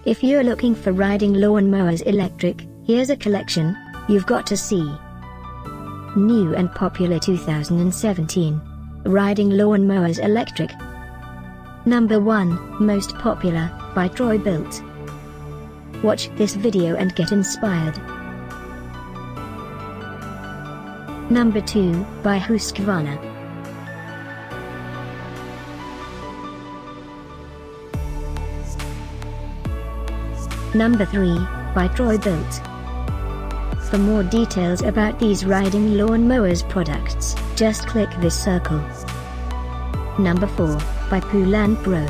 If you're looking for riding lawn mowers electric, here's a collection you've got to see. New and popular 2017 riding lawn mowers electric. Number 1, most popular, by Troy-Bilt. Watch this video and get inspired. Number 2, by Husqvarna. Number 3, by Troy-Bilt. For more details about these riding lawn mowers products, just click this circle. Number 4, by Poulan Pro.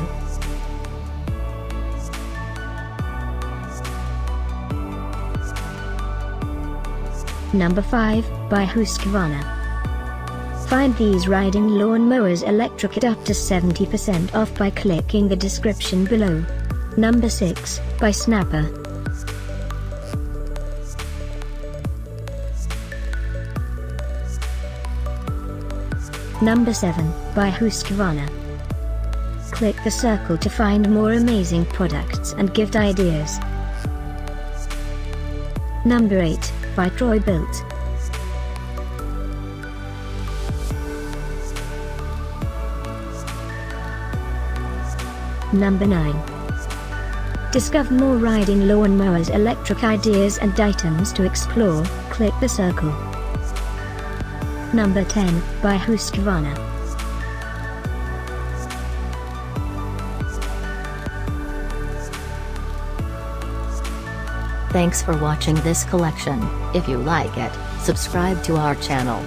Number 5, by Husqvarna. Find these riding lawn mowers electric at up to 70% off by clicking the description below. Number 6, by Snapper. Number 7, by Husqvarna. Click the circle to find more amazing products and gift ideas. Number 8, by Troy-Bilt. Number 9. Discover more riding lawn mowers electric ideas and items to explore, click the circle. Number 10, by Husqvarna. Thanks for watching this collection. If you like it, subscribe to our channel.